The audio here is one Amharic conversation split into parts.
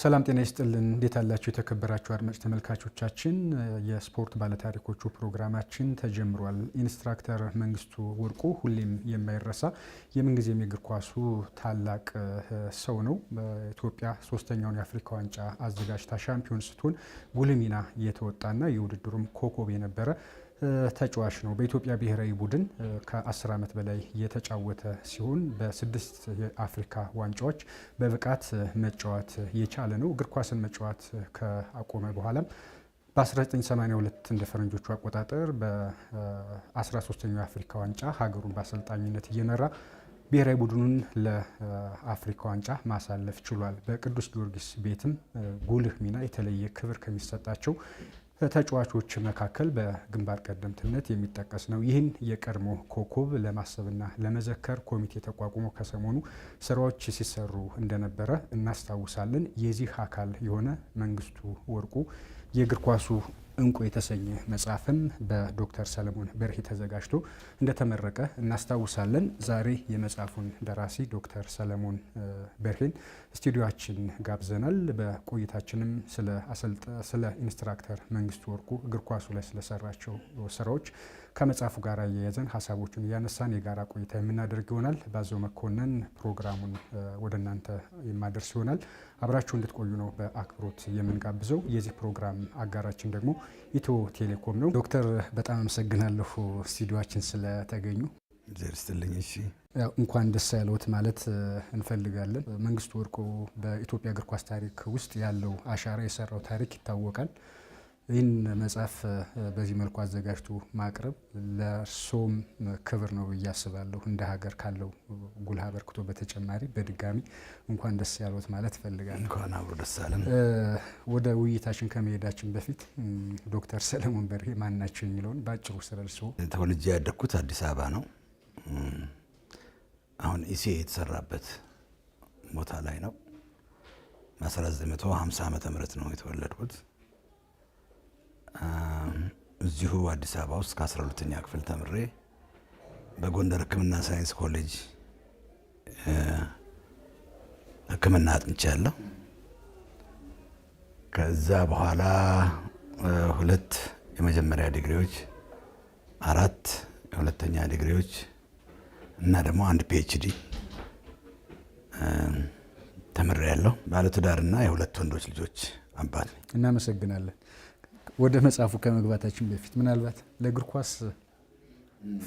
ሰላም ጤና ይስጥልን እንዴት አላችሁ የተከበራችሁ አድማጭ ተመልካቾቻችን የስፖርት ባለታሪኮቹ ፕሮግራማችን ተጀምሯል ኢንስትራክተር መንግስቱ ወርቁ ሁሌም የማይረሳ የምንጊዜም የእግር ኳሱ ታላቅ ሰው ነው በኢትዮጵያ ሶስተኛውን የአፍሪካ ዋንጫ አዘጋጅታ ሻምፒዮን ስትሆን ጉልህ ሚና የተወጣና የውድድሩም ኮከብ የነበረ ተጫዋች ነው በኢትዮጵያ ብሔራዊ ቡድን ከ10 ዓመት በላይ የተጫወተ ሲሆን በ6 የአፍሪካ ዋንጫዎች በብቃት መጫወት የቻለ ነው እግር ኳስን መጫወት ከአቆመ በኋላም በ1982 እንደ ፈረንጆቹ አቆጣጠር በ13ኛው የአፍሪካ ዋንጫ ሀገሩን በአሰልጣኝነት እየመራ ብሔራዊ ቡድኑን ለአፍሪካ ዋንጫ ማሳለፍ ችሏል በቅዱስ ጊዮርጊስ ቤትም ጉልህ ሚና የተለየ ክብር ከሚሰጣቸው ተጫዋቾች መካከል በግንባር ቀደምትነት የሚጠቀስ ነው ይህን የቀድሞ ኮከብ ለማሰብና ለመዘከር ኮሚቴ ተቋቁሞ ከሰሞኑ ስራዎች ሲሰሩ እንደነበረ እናስታውሳለን የዚህ አካል የሆነ መንግስቱ ወርቁ የእግር ኳሱ እንቁ የተሰኘ መጽሐፍም በዶክተር ሰለሞን በርሄ ተዘጋጅቶ እንደተመረቀ እናስታውሳለን ዛሬ የመጽሐፉን ደራሲ ዶክተር ሰለሞን በርሄን ስቱዲዮአችን ጋብዘናል በቆይታችንም ስለ ኢንስትራክተር መንግስቱ ወርቁ እግር ኳሱ ላይ ስለሰራቸው ስራዎች ከመጽሐፉ ጋር ያያዘን ሐሳቦችን ያነሳን የጋራ ቆይታ የምናደርግ ይሆናል ባዘው መኮንን ፕሮግራሙን ወደናንተ የማደርስ ይሆናል አብራችሁ እንድትቆዩ ነው በአክብሮት የምንጋብዘው የዚህ ፕሮግራም አጋራችን ደግሞ ኢትዮ ቴሌኮም ነው ዶክተር በጣም አመሰግናለሁ ስቱዲዮአችን ስለተገኙ ዘርስትልኝ እሺ ያው እንኳን ደስ ያለዎት ማለት እንፈልጋለን መንግስቱ ወርቁ በኢትዮጵያ እግር ኳስ ታሪክ ውስጥ ያለው አሻራ የሰራው ታሪክ ይታወቃል ይህን መጽሐፍ በዚህ መልኩ አዘጋጅቶ ማቅረብ ለሶም ክብር ነው ያስባለሁ እንደ ሀገር ካለው ጉልህ አበርክቶ በተጨማሪ በድጋሚ እንኳን ደስ ያለዎት ማለት ፈልጋለሁ እንኳን አብሮ ደስ አለን ወደ ውይይታችን ከመሄዳችን በፊት ዶክተር ሰለሞን በርሄ ማን ናቸው የሚለውን ባጭሩ ስለልሶ ተወልጄ ያደግኩት አዲስ አበባ ነው አሁን ኢሲ የተሰራበት ቦታ ላይ ነው በ1950 ዓመተ ምህረት ነው የተወለድኩት እዚሁ አዲስ አበባ ውስጥ ከ12ኛ ክፍል ተምሬ በጎንደር ሕክምና ሳይንስ ኮሌጅ ሕክምና አጥንቻለሁ ከዛ በኋላ 2 የመጀመሪያ ዲግሪዎች 4 የሁለተኛ ዲግሪዎች እና ደግሞ 1 ፒኤችዲ ተምሬያለሁ ባለትዳርና የሁለት ወንዶች ልጆች አባት ነኝ እናመሰግናለን ወደ መጽሐፉ ከመግባታችን በፊት ምናልባት ለእግር ኳስ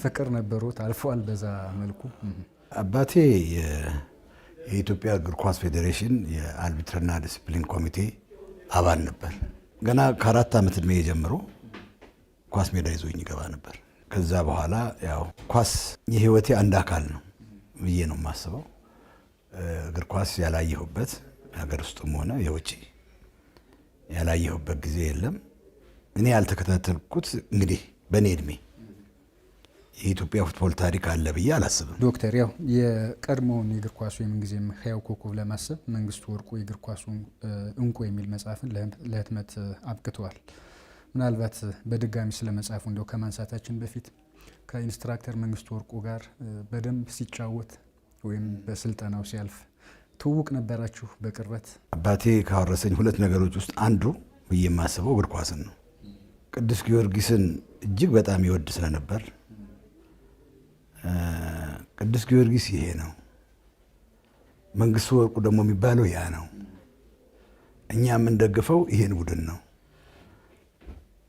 ፍቅር ነበርዎት አልፏል በዛ መልኩ አባቴ የኢትዮጵያ እግር ኳስ ፌዴሬሽን የአርቢትርና ዲሲፕሊን ኮሚቴ አባል ነበር ገና ከ4 ዓመት ዕድሜ ጀምሮ ኳስ ሜዳ ይዞኝ ይገባ ነበር ከዛ በኋላ ያው ኳስ የህይወቴ አንድ አካል ነው ብዬ ነው የማስበው እግር ኳስ ያላየሁበት ሀገር ውስጥም ሆነ የውጪ ያላየሁበት ጊዜ የለም እኔ ያልተከታተልኩት እንግዲህ በኔ እድሜ የኢትዮጵያ ፉትቦል ታሪክ አለ ብዬ አላስብም ዶክተር ያው የቀድሞውን የእግር ኳሱ የምንጊዜም ህያው ኮከብ ለማሰብ መንግስቱ ወርቁ የእግር ኳሱ እንቁ የሚል መጽሐፍን ለህትመት አብቅተዋል ምናልባት በድጋሚ ስለ መጽሐፉ እንደው ከማንሳታችን በፊት ከኢንስትራክተር መንግስቱ ወርቁ ጋር በደንብ ሲጫወት ወይም በስልጠናው ሲያልፍ ትውውቅ ነበራችሁ በቅርበት አባቴ ካወረሰኝ 2 ነገሮች ውስጥ አንዱ ብዬ የማስበው እግር ኳስን ነው ቅዱስ ጊዮርጊስን እጅግ በጣም ይወድ ስለነበር ቅዱስ ጊዮርጊስ ይሄ ነው መንግስቱ ወርቁ ደግሞ የሚባለው ያ ነው እኛ የምንደግፈው ይሄን ቡድን ነው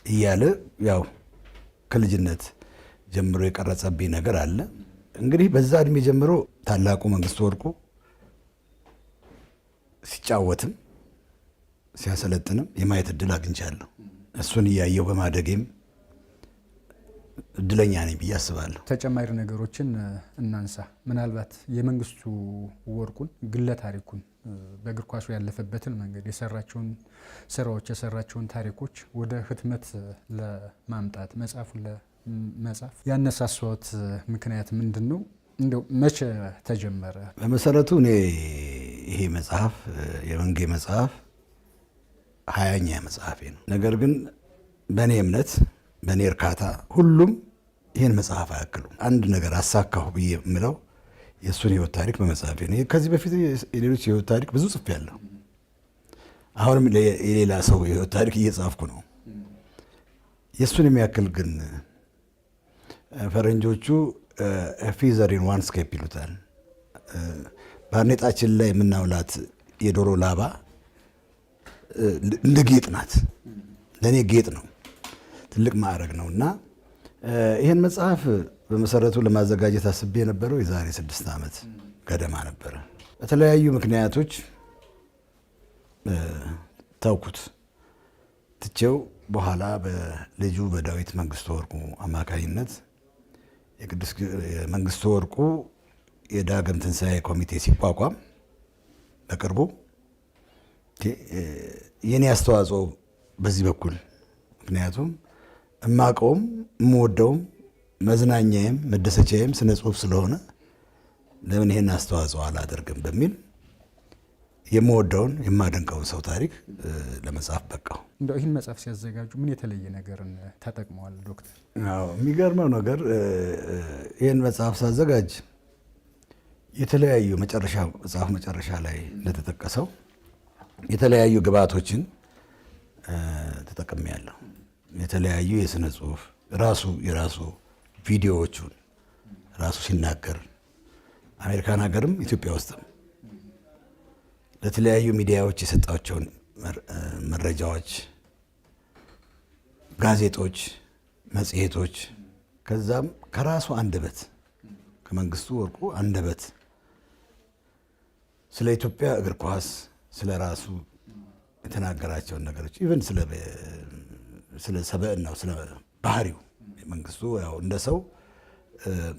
እያለ ያው ከልጅነት ጀምሮ የቀረጸብኝ ነገር አለ እንግዲህ በዛ እድሜ ጀምሮ ታላቁ መንግስቱ ወርቁ ሲጫወትም ሲያሰለጥንም የማየት እድል አግኝቻለሁ እሱን እያየሁ በማደጌም እድለኛ ነኝ ብዬ አስባለሁ ተጨማሪ ነገሮችን እናንሳ ምናልባት የመንግስቱ ወርቁን ግለ ታሪኩን በእግር ኳሱ ያለፈበትን መንገድ የሰራቸውን ስራዎች የሰራቸውን ታሪኮች ወደ ህትመት ለማምጣት መጽሐፉን ለመጻፍ ያነሳሳዎት ምክንያት ምንድነው እንደው መቼ ተጀመረ በመሰረቱ እኔ ይሄ መጽሐፍ የወንጌ መጽሐፍ 20ኛ መጽሐፌ ነው ነገር ግን በእኔ እምነት በእኔ እርካታ ሁሉም ይህን መጽሐፍ አያክሉም አንድ ነገር አሳካሁ ብዬ የምለው የእሱን ህይወት ታሪክ በመጽሐፌ ነው ከዚህ በፊት የሌሎች ህይወት ታሪክ ብዙ ጽፌያለሁ አሁንም የሌላ ሰው የህይወት ታሪክ እየጻፍኩ ነው። የእሱን የሚያክል ግን ፈረንጆቹ ፊዘር ኢን ዋን ስኬፕ ይሉታል። ባርኔጣችን ላይ የምናውላት የዶሮ ላባ እንደ ጌጥ ናት። ለእኔ ጌጥ ነው፣ ትልቅ ማዕረግ ነው። እና ይህን መጽሐፍ በመሰረቱ ለማዘጋጀት አስቤ የነበረው የዛሬ 6 ዓመት ገደማ ነበረ። በተለያዩ ምክንያቶች ተውኩት። ትቼው በኋላ በልጁ በዳዊት መንግስቱ ወርቁ አማካኝነት የመንግስቱ ወርቁ የዳግም ትንሣኤ ኮሚቴ ሲቋቋም በቅርቡ የኔ አስተዋጽኦ በዚህ በኩል ምክንያቱም እማቀውም እምወደውም መዝናኛዬም መደሰቻዬም ስነ ጽሁፍ ስለሆነ ለምን ይሄን አስተዋጽኦ አላደርግም በሚል የምወደውን የማደንቀውን ሰው ታሪክ ለመጻፍ በቃው። እንደው ይህን መጽሐፍ ሲያዘጋጁ ምን የተለየ ነገርን ተጠቅመዋል ዶክተር? አዎ የሚገርመው ነገር ይህን መጽሐፍ ሳዘጋጅ የተለያዩ መጽሐፍ መጨረሻ ላይ እንደተጠቀሰው የተለያዩ ግብዓቶችን ተጠቅሜያለሁ። የተለያዩ የስነ ጽሁፍ የራሱ ቪዲዮዎቹን ራሱ ሲናገር አሜሪካን ሀገርም ኢትዮጵያ ውስጥም ለተለያዩ ሚዲያዎች የሰጣቸውን መረጃዎች፣ ጋዜጦች፣ መጽሔቶች ከዛም ከራሱ አንደበት ከመንግስቱ ወርቁ አንደበት ስለ ኢትዮጵያ እግር ኳስ ስለ ራሱ የተናገራቸውን ነገሮች ኢቨን ስለ ሰብዕናው ስለ ባህሪው መንግስቱ ያው እንደ ሰው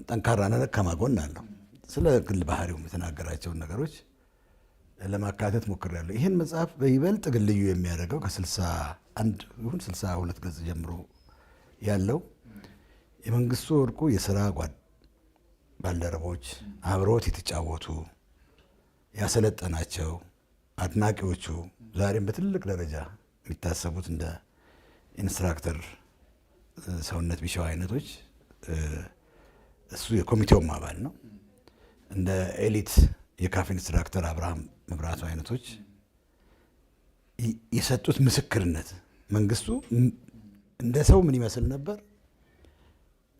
ጠንካራና ደካማ ጎን አለው። ስለ ግል ባህሪው የተናገራቸውን ነገሮች ለማካተት ሞክሬያለሁ። ይህን መጽሐፍ በይበልጥ ግን ልዩ የሚያደርገው ከ61 ይሁን 62 ገጽ ጀምሮ ያለው የመንግስቱ ወርቁ የሥራ ባልደረቦች አብሮት የተጫወቱ ያሰለጠናቸው አድናቂዎቹ ዛሬም በትልቅ ደረጃ የሚታሰቡት እንደ ኢንስትራክተር ሰውነት ቢሻው አይነቶች እሱ የኮሚቴውም አባል ነው። እንደ ኤሊት የካፍ ኢንስትራክተር አብርሃም መብራቱ አይነቶች የሰጡት ምስክርነት መንግስቱ እንደ ሰው ምን ይመስል ነበር፣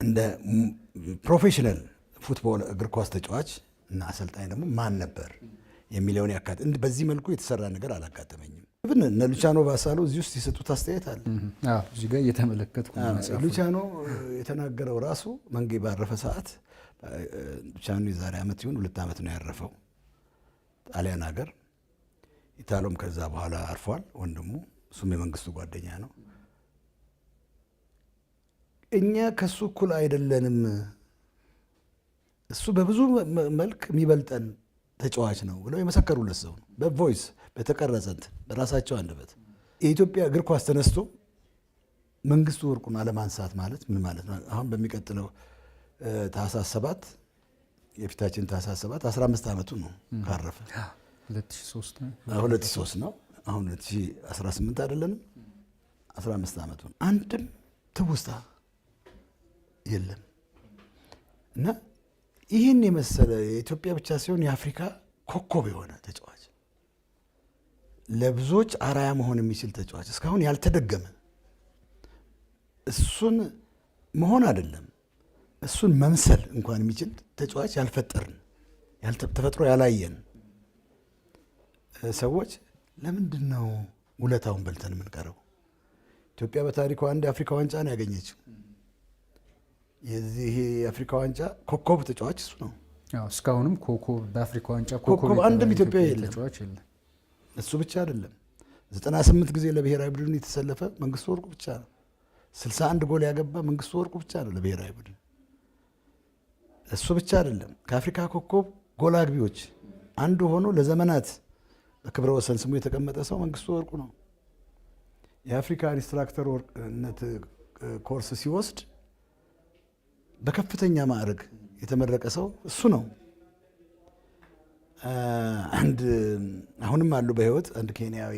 እንደ ፕሮፌሽናል ፉትቦል እግር ኳስ ተጫዋች እና አሰልጣኝ ደግሞ ማን ነበር የሚለውን ያካትት። በዚህ መልኩ የተሰራ ነገር አላጋጠመኝም። ግን እነ ሉቻኖ ቫሳሎ እዚህ ውስጥ የሰጡት አስተያየት አለ። እዚህ ጋር እየተመለከትኩ ሉቻኖ የተናገረው ራሱ መንጌ ባረፈ ሰዓት ሉቻኖ የዛሬ ዓመት ይሁን 2 ዓመት ነው ያረፈው ጣሊያን ሀገር። ኢታሎም ከዛ በኋላ አርፏል ወንድሙ፣ እሱም የመንግስቱ ጓደኛ ነው። እኛ ከሱ እኩል አይደለንም፣ እሱ በብዙ መልክ የሚበልጠን ተጫዋች ነው ብለው የመሰከሩለት ሰው ነው። በቮይስ በተቀረጸት በራሳቸው አንደበት የኢትዮጵያ እግር ኳስ ተነስቶ መንግስቱ ወርቁን አለማንሳት ማለት ምን ማለት ነው? አሁን በሚቀጥለው ታህሳስ 7 የፊታችን ታህሳስ 7 15 ዓመቱ ነው ካረፈ። 2003 ነው። አሁን 2018 አይደለንም፣ 15 ዓመቱ ነው። አንድም ትውስታ የለም እና ይህን የመሰለ የኢትዮጵያ ብቻ ሲሆን የአፍሪካ ኮከብ የሆነ ተጫዋች ለብዙዎች አራያ መሆን የሚችል ተጫዋች እስካሁን ያልተደገመ እሱን መሆን አይደለም እሱን መምሰል እንኳን የሚችል ተጫዋች ያልፈጠርን ተፈጥሮ ያላየን ሰዎች ለምንድን ነው ውለታውን በልተን የምንቀረው? ኢትዮጵያ በታሪኳ አንድ የአፍሪካ ዋንጫ ነው ያገኘችው። የዚህ የአፍሪካ ዋንጫ ኮከብ ተጫዋች እሱ ነው። እስካሁንም ኮከብ በአፍሪካ ዋንጫ ኮከብ አንድም ኢትዮጵያ የለም። እሱ ብቻ አይደለም። 98 ጊዜ ለብሔራዊ ቡድን የተሰለፈ መንግስቱ ወርቁ ብቻ ነው። 61 ጎል ያገባ መንግስቱ ወርቁ ብቻ ነው ለብሔራዊ ቡድን። እሱ ብቻ አይደለም። ከአፍሪካ ኮከብ ጎል አግቢዎች አንዱ ሆኖ ለዘመናት በክብረ ወሰን ስሙ የተቀመጠ ሰው መንግስቱ ወርቁ ነው። የአፍሪካ ኢንስትራክተርነት ኮርስ ሲወስድ በከፍተኛ ማዕረግ የተመረቀ ሰው እሱ ነው። አሁንም አሉ በህይወት አንድ ኬንያዊ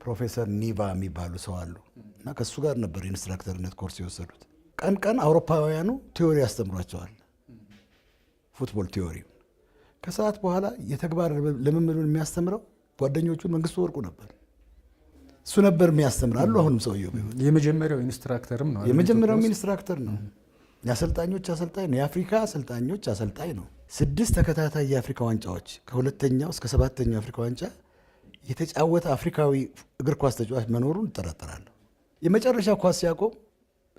ፕሮፌሰር ኒቫ የሚባሉ ሰው አሉ እና ከሱ ጋር ነበር የኢንስትራክተርነት ኮርስ የወሰዱት። ቀን ቀን አውሮፓውያኑ ቲዮሪ ያስተምሯቸዋል፣ ፉትቦል ቲዮሪ። ከሰዓት በኋላ የተግባር ልምምዱን የሚያስተምረው ጓደኞቹን መንግስቱ ወርቁ ነበር። እሱ ነበር የሚያስተምራሉ። አሁንም ሰውየው የመጀመሪያው ኢንስትራክተርም ነው። የመጀመሪያው ኢንስትራክተር ነው። የአሰልጣኞች አሰልጣኝ ነው። የአፍሪካ አሰልጣኞች አሰልጣኝ ነው። 6 ተከታታይ የአፍሪካ ዋንጫዎች ከ2ኛው እስከ 7ኛው የአፍሪካ ዋንጫ የተጫወተ አፍሪካዊ እግር ኳስ ተጫዋች መኖሩን እጠራጠራለሁ። የመጨረሻ ኳስ ሲያቆም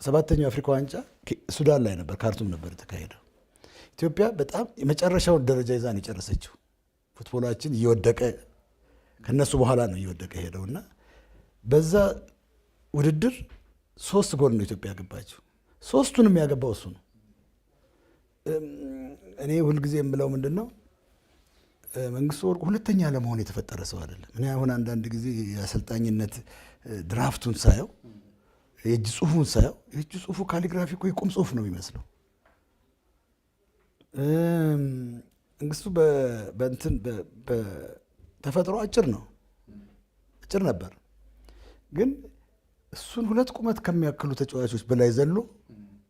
7ኛው የአፍሪካ ዋንጫ ሱዳን ላይ ነበር፣ ካርቱም ነበር የተካሄደው። ኢትዮጵያ በጣም የመጨረሻውን ደረጃ ይዛን የጨረሰችው። ፉትቦላችን እየወደቀ ከነሱ በኋላ ነው እየወደቀ ሄደውና በዛ ውድድር 3 ጎል ነው ኢትዮጵያ ያገባችው። 3ቱንም ያገባው እሱ ነው። እኔ ሁልጊዜ የምለው ምንድን ነው መንግስቱ ወርቁ ሁለተኛ ለመሆን የተፈጠረ ሰው አይደለም። እኔ አሁን አንዳንድ ጊዜ የአሰልጣኝነት ድራፍቱን ሳየው፣ የእጅ ጽሁፉን ሳየው፣ የእጅ ጽሁፉ ካሊግራፊ እኮ የቁም ጽሁፍ ነው የሚመስለው። መንግስቱ በእንትን በተፈጥሮ አጭር ነበር፣ ግን እሱን 2 ቁመት ከሚያክሉ ተጫዋቾች በላይ ዘሎ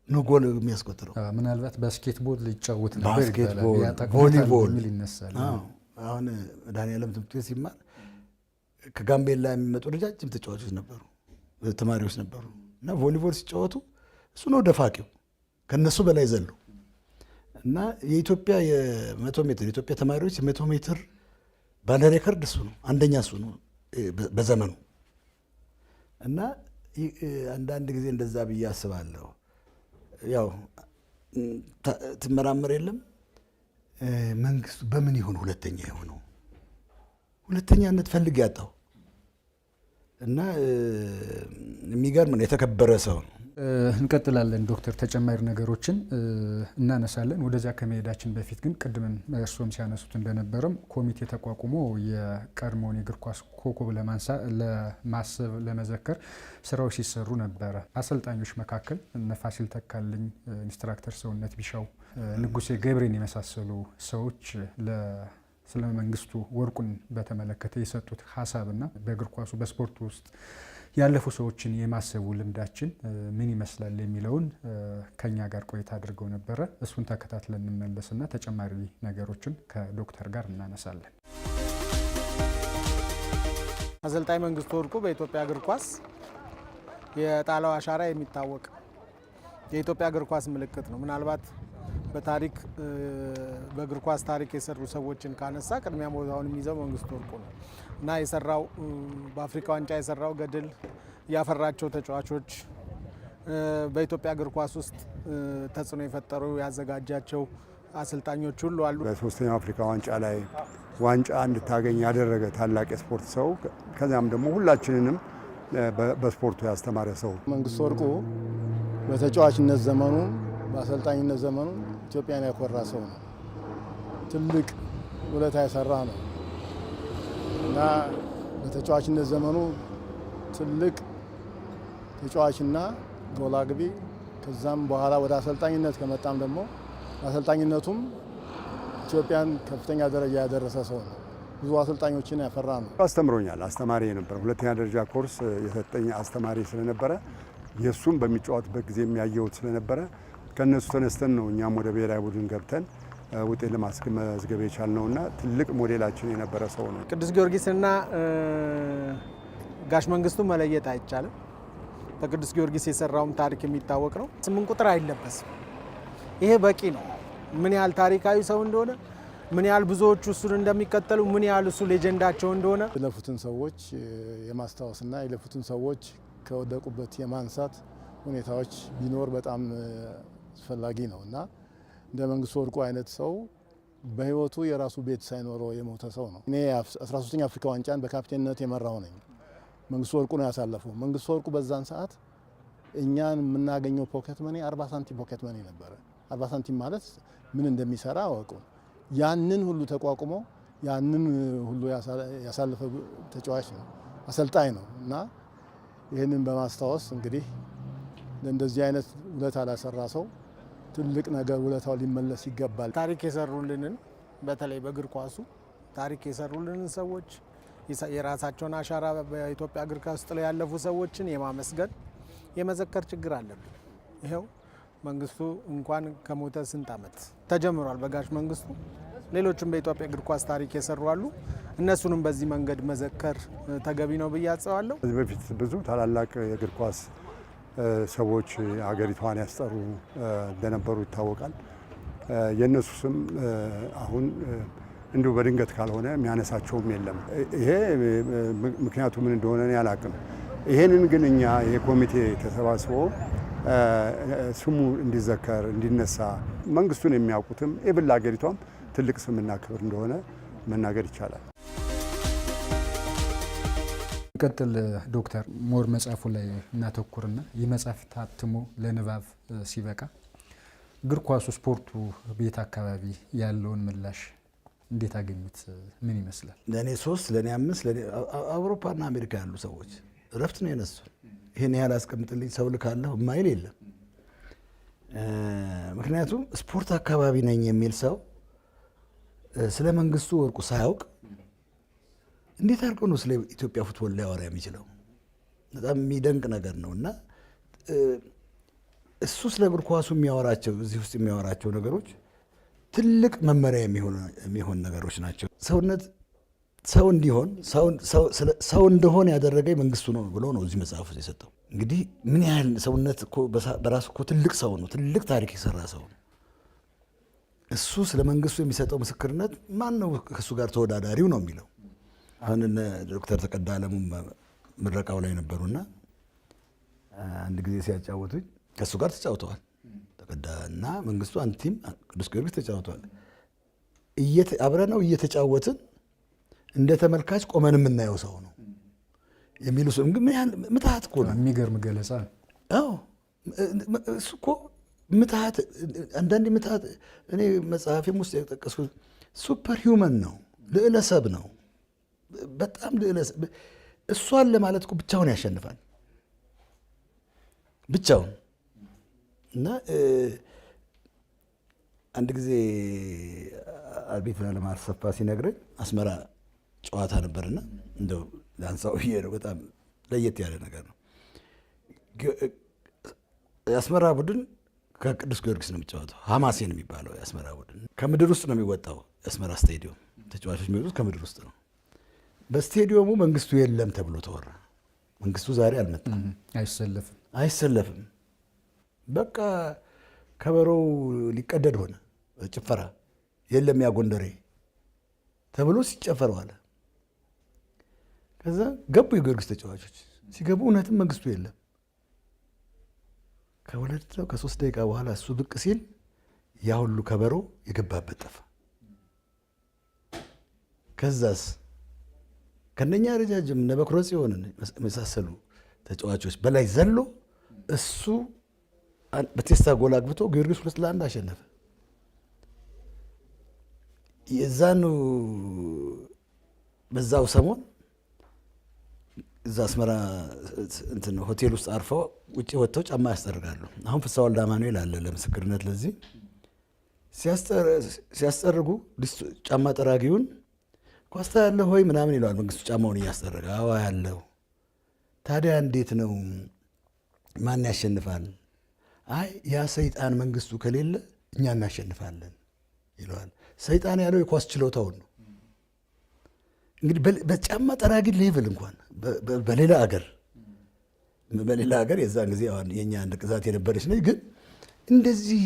ነው ጎል የሚያስቆጥረው። ምናልባት ባስኬትቦል ሊጫወት ነበር ይባላል፣ ቮሊቦል የሚል ይነሳል። አሁን መድኃኒዓለም ትምህርት ቤት ሲማር ከጋምቤላ የሚመጡ ረጃጅም ተጫዋቾች ነበሩ፣ ተማሪዎች ነበሩ እና ቮሊቦል ሲጫወቱ እሱ ነው ደፋቂው ከነሱ በላይ ዘሎ እና የኢትዮጵያ የ100 ሜትር የኢትዮጵያ ተማሪዎች የ100 ሜትር ባለ ሬከርድ እሱ ነው፣ አንደኛ እሱ ነው በዘመኑ። እና አንዳንድ ጊዜ እንደዛ ብዬ አስባለሁ። ያው ትመራመር የለም መንግስቱ በምን ይሆን ሁለተኛ የሆነው? ሁለተኛነት ፈልግ ያጣው እና የሚገርም ነው። የተከበረ ሰው ነው። እንቀጥላለን ዶክተር፣ ተጨማሪ ነገሮችን እናነሳለን። ወደዚያ ከመሄዳችን በፊት ግን ቅድምን እርስዎም ሲያነሱት እንደነበረም ኮሚቴ ተቋቁሞ የቀድሞውን የእግር ኳስ ኮከብ ለማሰብ ለመዘከር ስራዎች ሲሰሩ ነበረ። አሰልጣኞች መካከል እነ ፋሲል ተካልኝ፣ ኢንስትራክተር ሰውነት ቢሻው፣ ንጉሴ ገብሬን የመሳሰሉ ሰዎች ስለ መንግስቱ ወርቁን በተመለከተ የሰጡት ሀሳብና በእግር ኳሱ በስፖርቱ ውስጥ ያለፉ ሰዎችን የማሰቡ ልምዳችን ምን ይመስላል የሚለውን ከኛ ጋር ቆይታ አድርገው ነበረ። እሱን ተከታትለን እንመለስና ተጨማሪ ነገሮችን ከዶክተር ጋር እናነሳለን። አሰልጣኝ መንግስቱ ወርቁ በኢትዮጵያ እግር ኳስ የጣለው አሻራ የሚታወቅ የኢትዮጵያ እግር ኳስ ምልክት ነው። ምናልባት በታሪክ በእግር ኳስ ታሪክ የሰሩ ሰዎችን ካነሳ ቅድሚያ ቦታውን የሚይዘው መንግስቱ ወርቁ ነው እና የሰራው በአፍሪካ ዋንጫ የሰራው ገድል፣ ያፈራቸው ተጫዋቾች፣ በኢትዮጵያ እግር ኳስ ውስጥ ተጽዕኖ የፈጠሩ ያዘጋጃቸው አሰልጣኞች ሁሉ አሉ። በ3ኛው አፍሪካ ዋንጫ ላይ ዋንጫ እንድታገኝ ያደረገ ታላቅ የስፖርት ሰው፣ ከዚያም ደግሞ ሁላችንንም በስፖርቱ ያስተማረ ሰው መንግስቱ ወርቁ በተጫዋችነት ዘመኑ በአሰልጣኝነት ዘመኑ ኢትዮጵያን ያኮራ ሰው ነው። ትልቅ ውለታ የሰራ ነው እና በተጫዋችነት ዘመኑ ትልቅ ተጫዋችና ጎል አግቢ፣ ከዛም በኋላ ወደ አሰልጣኝነት ከመጣም ደግሞ በአሰልጣኝነቱም ኢትዮጵያን ከፍተኛ ደረጃ ያደረሰ ሰው ነው። ብዙ አሰልጣኞችን ያፈራ ነው። አስተምሮኛል። አስተማሪ የነበረ 2ኛ ደረጃ ኮርስ የሰጠኝ አስተማሪ ስለነበረ የእሱም በሚጫወትበት ጊዜ የሚያየውት ስለነበረ ከነሱ ተነስተን ነው እኛም ወደ ብሔራዊ ቡድን ገብተን ውጤት ለማስመዝገብ የቻልነውና ትልቅ ሞዴላችን የነበረ ሰው ነው። ቅዱስ ጊዮርጊስና ጋሽ መንግስቱ መለየት አይቻልም። በቅዱስ ጊዮርጊስ የሰራውም ታሪክ የሚታወቅ ነው። 8 ቁጥር አይለበስም። ይሄ በቂ ነው። ምን ያህል ታሪካዊ ሰው እንደሆነ፣ ምን ያህል ብዙዎቹ እሱን እንደሚከተሉ፣ ምን ያህል እሱ ሌጀንዳቸው እንደሆነ የለፉትን ሰዎች የማስታወስና የለፉትን ሰዎች ከወደቁበት የማንሳት ሁኔታዎች ቢኖር በጣም አስፈላጊ ነው እና እንደ መንግስቱ ወርቁ አይነት ሰው በህይወቱ የራሱ ቤት ሳይኖረው የሞተ ሰው ነው። እኔ 13ኛ አፍሪካ ዋንጫን በካፕቴንነት የመራው ነኝ። መንግስቱ ወርቁ ነው ያሳለፈው። መንግስቱ ወርቁ በዛን ሰዓት እኛን የምናገኘው ፖኬት መኒ 40 ሳንቲም ፖኬት መኒ ነበረ። 40 ሳንቲም ማለት ምን እንደሚሰራ አወቁ። ያንን ሁሉ ተቋቁሞ ያንን ሁሉ ያሳለፈ ተጫዋች ነው፣ አሰልጣኝ ነው እና ይህንን በማስታወስ እንግዲህ ለእንደዚህ አይነት ውለታ ላሰራ ሰው ትልቅ ነገር ውለታው ሊመለስ ይገባል። ታሪክ የሰሩልንን በተለይ በእግር ኳሱ ታሪክ የሰሩልንን ሰዎች የራሳቸውን አሻራ በኢትዮጵያ እግር ኳስ ውስጥ ላይ ያለፉ ሰዎችን የማመስገን የመዘከር ችግር አለብን። ይኸው መንግስቱ እንኳን ከሞተ ስንት ዓመት ተጀምሯል። በጋሽ መንግስቱ ሌሎችም በኢትዮጵያ እግር ኳስ ታሪክ የሰሩ አሉ። እነሱንም በዚህ መንገድ መዘከር ተገቢ ነው ብዬ አስባለሁ። ከዚህ በፊት ብዙ ታላላቅ የእግር ኳስ ሰዎች ሀገሪቷን ያስጠሩ እንደነበሩ ይታወቃል። የእነሱ ስም አሁን እንዲሁ በድንገት ካልሆነ የሚያነሳቸውም የለም። ይሄ ምክንያቱ ምን እንደሆነ እኔ አላቅም። ይሄንን ግን እኛ ይሄ ኮሚቴ ተሰባስቦ ስሙ እንዲዘከር እንዲነሳ መንግስቱን የሚያውቁትም ኢብን ሀገሪቷም ትልቅ ስምና ክብር እንደሆነ መናገር ይቻላል። ቀጥል ዶክተር ሞር መጽሐፉ ላይ እናተኩርና ይህ መጽሐፍ ታትሞ ለንባብ ሲበቃ እግር ኳሱ ስፖርቱ ቤት አካባቢ ያለውን ምላሽ እንዴት አገኙት? ምን ይመስላል? ለእኔ 3 ለእኔ 5 ለእኔ አውሮፓና አሜሪካ ያሉ ሰዎች እረፍት ነው የነሱ። ይህን ያህል አስቀምጥልኝ ሰው ልካለሁ የማይል የለም። ምክንያቱም ስፖርት አካባቢ ነኝ የሚል ሰው ስለ መንግስቱ ወርቁ ሳያውቅ እንዴት አድርገው ነው ስለ ኢትዮጵያ ፉትቦል ሊያወራ የሚችለው? በጣም የሚደንቅ ነገር ነው። እና እሱ ስለ እግር ኳሱ የሚያወራቸው እዚህ ውስጥ የሚያወራቸው ነገሮች ትልቅ መመሪያ የሚሆን ነገሮች ናቸው። ሰውነት ሰው እንዲሆን ሰው እንደሆነ ያደረገኝ መንግስቱ ነው ብሎ ነው እዚህ መጽሐፍ ውስጥ የሰጠው። እንግዲህ ምን ያህል ሰውነት በራሱ እኮ ትልቅ ሰው ነው፣ ትልቅ ታሪክ የሰራ ሰው ነው። እሱ ስለ መንግስቱ የሚሰጠው ምስክርነት ማን ነው ከእሱ ጋር ተወዳዳሪው ነው የሚለው። አሁን ዶክተር ተቀዳ አለሙ ምረቃው ላይ ነበሩና አንድ ጊዜ ሲያጫወቱኝ ከእሱ ጋር ተጫውተዋል። ተቀዳና መንግስቱ አንድ ቲም ቅዱስ ጊዮርጊስ ተጫውተዋል። አብረነው እየተጫወትን እንደ ተመልካች ቆመን የምናየው ሰው ነው የሚሉ ሰው ግን ምን ያህል ምትሃት እኮ ነው። የሚገርም ገለጻ። አዎ እሱ እኮ ምትሃት፣ አንዳንዴ ምትሃት እኔ መጽሐፌም ውስጥ የጠቀስኩት ሱፐር ሂውመን ነው፣ ልዕለ ሰብ ነው። በጣም ልዕለ ሰብ። እሱ አለ ማለት እኮ ብቻውን ያሸንፋል፣ ብቻውን። እና አንድ ጊዜ አርቢትር አለማር ሰፋ ሲነግረኝ አስመራ ጨዋታ ነበርና እንደው ላንሳው ብዬ ነው። በጣም ለየት ያለ ነገር ነው። የአስመራ ቡድን ከቅዱስ ጊዮርጊስ ነው የሚጫወተው። ሀማሴን የሚባለው የአስመራ ቡድን ከምድር ውስጥ ነው የሚወጣው። የአስመራ ስቴዲዮም ተጫዋቾች የሚወጡት ከምድር ውስጥ ነው። በስቴዲየሙ መንግስቱ የለም ተብሎ ተወራ። መንግስቱ ዛሬ አልመጣም፣ አይሰለፍም። በቃ ከበሮው ሊቀደድ ሆነ። ጭፈራ የለም ያ ጎንደሬ ተብሎ ሲጨፈር ዋለ። ከዛ ገቡ የጊዮርጊስ ተጫዋቾች። ሲገቡ እውነትም መንግስቱ የለም። ከ2 ደቂቃ በኋላ እሱ ብቅ ሲል ያ ሁሉ ከበሮ የገባበት ጠፋ። ከዛስ ከነኛ ረጃጅም እነ በኩረ ጽዮንን የመሳሰሉ ተጫዋቾች በላይ ዘሎ እሱ በቴስታ ጎል አግብቶ ጊዮርጊስ 2-1 አሸነፈ። የዛኑ በዛው ሰሞን እዛ አስመራ እንትን ሆቴል ውስጥ አርፈው ውጭ ወጥተው ጫማ ያስጠርጋሉ። አሁን ፍስሐ ወልደ አማኑኤል አለ ለምስክርነት ለዚህ ሲያስጠርጉ ጫማ ጠራጊውን ኳስታ ያለው ሆይ ምናምን ይለዋል። መንግስቱ ጫማውን እያስጠረገ አዋ ያለው። ታዲያ እንዴት ነው ማን ያሸንፋል? አይ ያ ሰይጣን መንግስቱ ከሌለ እኛ እናሸንፋለን ይለዋል። ሰይጣን ያለው የኳስ ችሎታውን ነው። እንግዲህ በጫማ ጠራጊ ሌቭል እንኳን በሌላ ሀገር የዛን ጊዜ አሁን የኛ አንድ ግዛት የነበረች ነች። ግን እንደዚህ